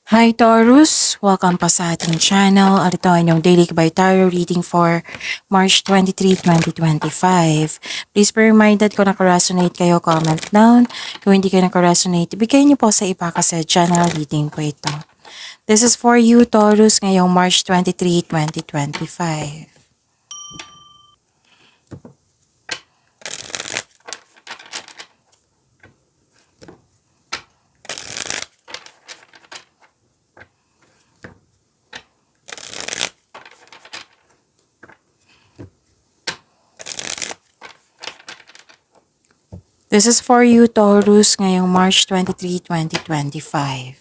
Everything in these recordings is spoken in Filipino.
Hi Taurus! Welcome pa sa ating channel. At ito ang inyong daily by tarot reading for March 23, 2025. Please be reminded kung nakaresonate kayo, comment down. Kung hindi kayo nakaresonate, ibigay niyo po sa iba kasi general reading po ito. This is for you Taurus ngayong March 23, 2025. This is for you Taurus ngayong March 23, 2025.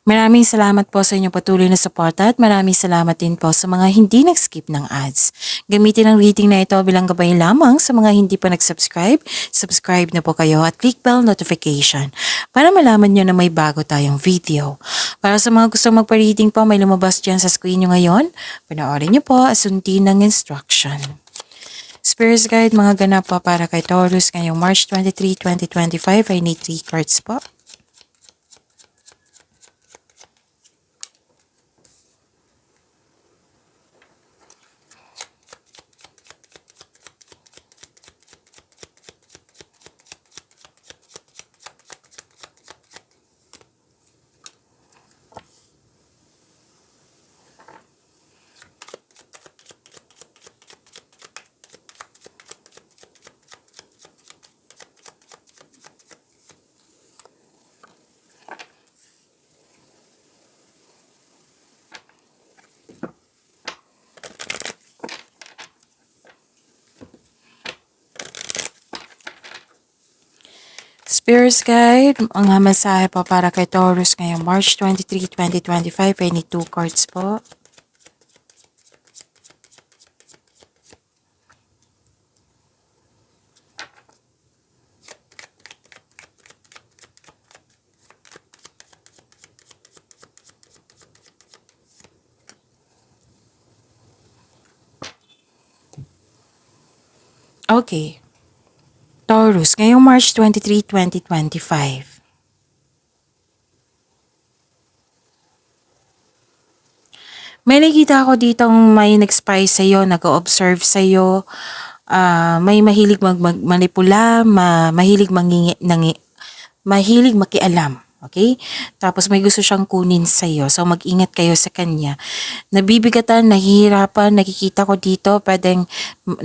Maraming salamat po sa inyong patuloy na suporta at maraming salamat din po sa mga hindi nag-skip ng ads. Gamitin ang reading na ito bilang gabay lamang sa mga hindi pa nag-subscribe. Subscribe na po kayo at click bell notification para malaman nyo na may bago tayong video. Para sa mga gusto magpa-reading po, may lumabas dyan sa screen nyo ngayon. Panoorin nyo po at sundin ng instruction. Spirit Guide, mga ganap po para kay Taurus ngayong March 23, 2025. I need 3 cards po. Spirit Guide, ang mensahe po para kay Taurus ngayong March 23, 2025. I need 2 cards po. Okay. Taurus, ngayong March 23, 2025. May nakita ako ditong may nag-spy sa'yo, nag-observe sa'yo, may mahilig manipula, mahilig makialam. Okay? Tapos may gusto siyang kunin sa'yo. So mag-ingat kayo sa kanya. Nabibigatan, nahihirapan, nakikita ko dito, pwedeng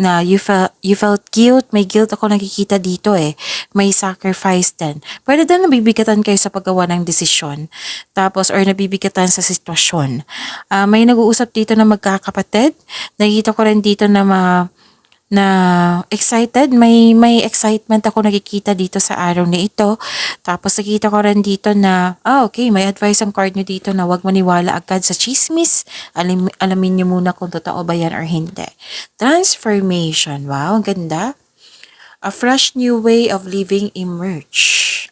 na you felt guilt, may guilt ako nakikita dito eh. May sacrifice din. Pwede din nabibigatan kayo sa paggawa ng desisyon. Tapos, or nabibigatan sa sitwasyon. May nag-uusap dito na magkakapatid. Nakikita ko rin dito na excited, may excitement ako nakikita dito sa araw na ito. Tapos nakita ko rin dito na, okay, may advice ang card nyo dito na huwag maniwala agad sa chismis. Alamin nyo muna kung totoo ba yan or hindi. Transformation, wow, ang ganda. A fresh new way of living emerge.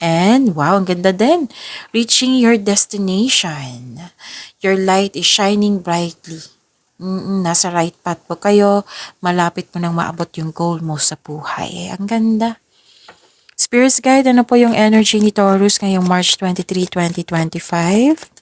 And wow, ang ganda din. Reaching your destination. Your light is shining brightly. Nasa right path po kayo, malapit mo nang maabot yung goal mo sa buhay. Ang ganda. Spirit Guide, ano po yung energy ni Taurus ngayong March 23, 2025?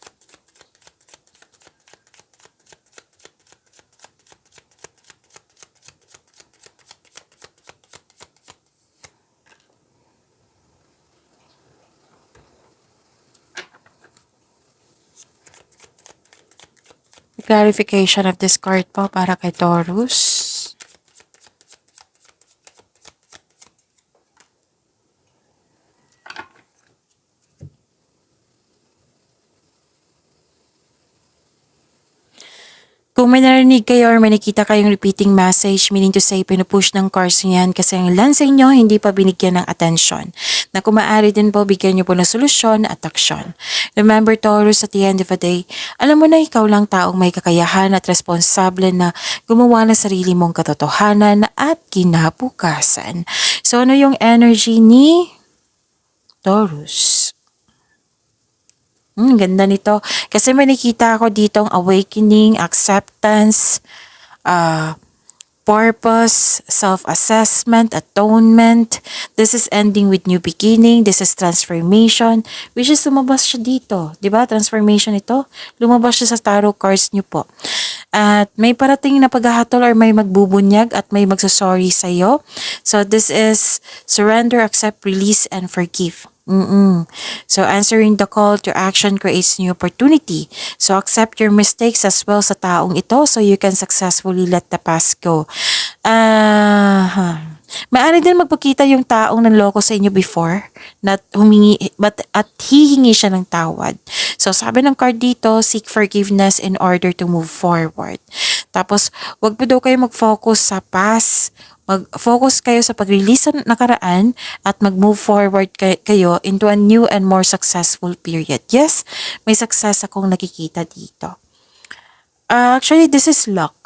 Clarification of this card po para kay Taurus. Kung may narinig kayo or may nakita kayong repeating message, meaning to say, pinupush ng cards niyan kasi ang ilan sa inyo hindi pa binigyan ng atensyon. Na kung maaari din po, bigyan niyo po ng solusyon at aksyon. Remember Taurus, at the end of the day, alam mo na ikaw lang taong may kakayahan at responsable na gumawa ng sarili mong katotohanan at kinabukasan. So ano yung energy ni Taurus? Ganda nito. Kasi may nakita ako ditong awakening, acceptance, purpose, self-assessment, atonement. This is ending with new beginning. This is transformation. Which is lumabas siya dito. 'Di ba? Transformation ito. Lumabas siya sa tarot cards niyo po. At may parating na paghahatol or may magbubunyag at may magsasorry sa'yo. So this is surrender, accept, release, and forgive. So answering the call to action creates new opportunity. So accept your mistakes as well sa taong ito so you can successfully let the past go. Maaari din magpakita yung taong nanloko sa inyo before na at hihingi siya ng tawad. So sabi ng card dito, seek forgiveness in order to move forward. Tapos wag po daw kayo mag-focus sa past. Mag-focus kayo sa pag-release ng nakaraan at mag-move forward kayo into a new and more successful period. Yes, may success akong nakikita dito. Actually, this is luck.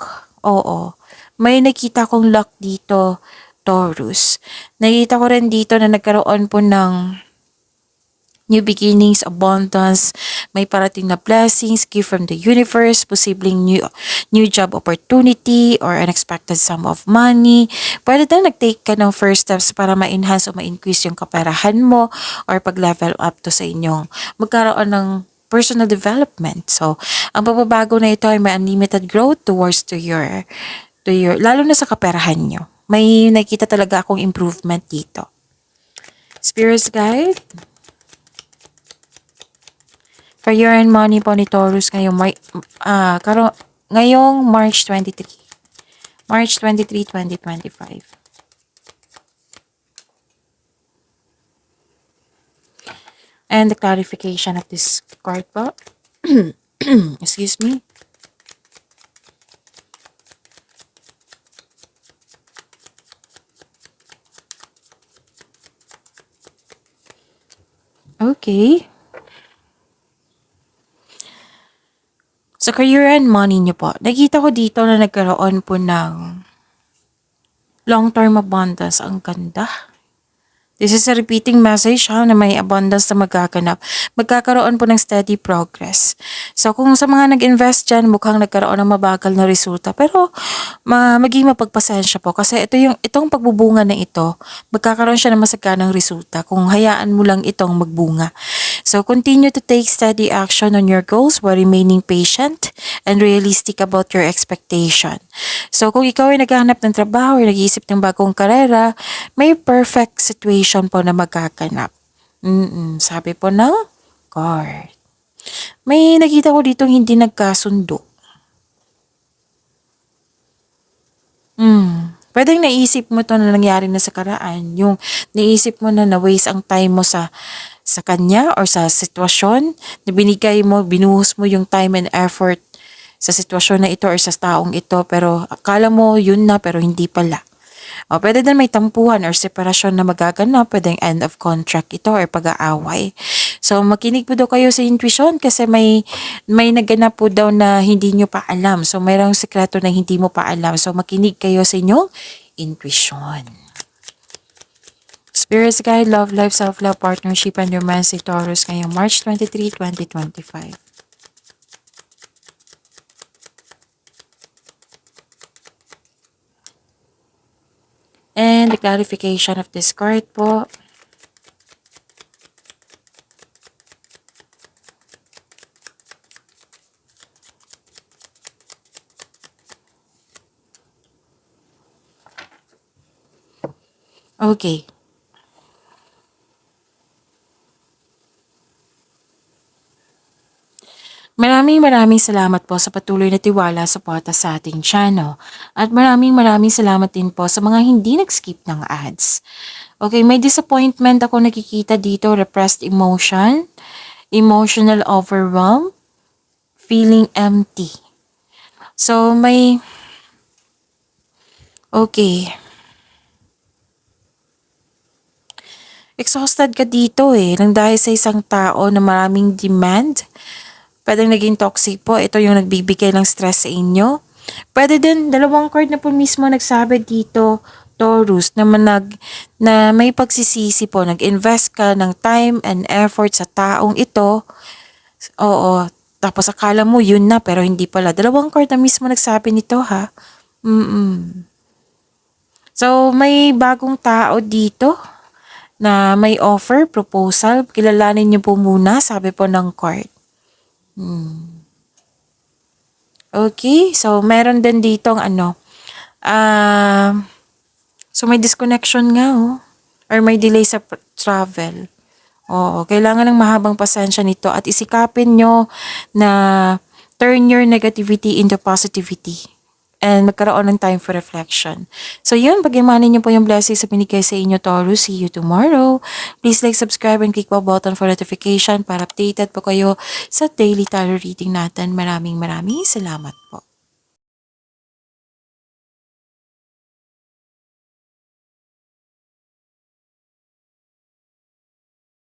Oo. May nakita akong luck dito, Taurus. Nakita ko rin dito na nagkaroon po ng new beginnings, abundance, may parating na blessings, gift from the universe, posibleng new job opportunity or unexpected sum of money. Pwede din nag-take ka ng first steps para ma-enhance o ma-increase yung kaperahan mo or pag-level up to sa inyong magkaroon ng personal development. So, ang pagbabago na ito ay may unlimited growth towards to your lalo na sa kaperahan nyo. May nakita talaga akong improvement dito. Spirits guide. Career and money po ni Taurus ngayong March 23. March 23, 2025. And the clarification of this card po. Excuse me. Okay. Sa career and money niyo po, nakita ko dito na nagkaroon po ng long-term abundance. Ang ganda. This is a repeating message na may abundance na magaganap. Magkakaroon po ng steady progress. So kung sa mga nag-invest dyan, mukhang nagkaroon ng mabagal na resulta. Pero maging mapagpasensya po kasi itong pagbubunga na ito, magkakaroon siya ng masaganang resulta kung hayaan mo lang itong magbunga. So continue to take steady action on your goals while remaining patient and realistic about your expectation. So kung ikaw ay naghahanap ng trabaho or nag-iisip ng bagong karera, may perfect situation po na magaganap. Sabi po ng card. May nakita ko dito hindi nagkasundo. Pwedeng naisip mo to na nangyari na sa karaan. Yung naisip mo na na-waste ang time mo sa kanya or sa sitwasyon na binigay mo, binuhos mo yung time and effort sa sitwasyon na ito or sa taong ito pero akala mo yun na pero hindi pala. O, pwede din may tampuhan or separasyon na magaganap, pwedeng end of contract ito or pag-aaway. So makinig po daw kayo sa intuition kasi may naganap po daw na hindi nyo pa alam. So mayroong sekreto na hindi mo pa alam. So makinig kayo sa inyong intuition. Spirits guide, love life, self-love, partnership, and romance si Taurus ngayong March 23, 2025. And the clarification of this card po. Okay. Maraming salamat po sa patuloy na tiwala sa suporta sa ating channel. At maraming salamat din po sa mga hindi nag-skip ng ads. Okay, may disappointment ako nakikita dito, repressed emotion, emotional overwhelm, feeling empty. So, okay. Exhausted ka dito nang dahil sa isang tao na maraming demand. Pwedeng naging toxic po. Ito yung nagbibigay ng stress sa inyo. Pwede din, dalawang card na po mismo nagsabi dito, Taurus, na may pagsisisi po. Nag-invest ka ng time and effort sa taong ito. Oo. Tapos akala mo yun na pero hindi pala. Dalawang card na mismo nagsabi nito ha. So, may bagong tao dito na may offer, proposal. Kilalanin niyo po muna, sabi po ng card. Okay, so meron din ditong so may disconnection nga or may delay sa travel. Oo, kailangan ng mahabang pasensya nito at isikapin nyo na turn your negativity into positivity and magkaroon ng time for reflection. So yun, pag-imanin nyo po yung blessings na binigay sa inyo, Taurus. See you tomorrow. Please like, subscribe, and click the button for notification para updated po kayo sa daily tarot reading natin. Maraming salamat po.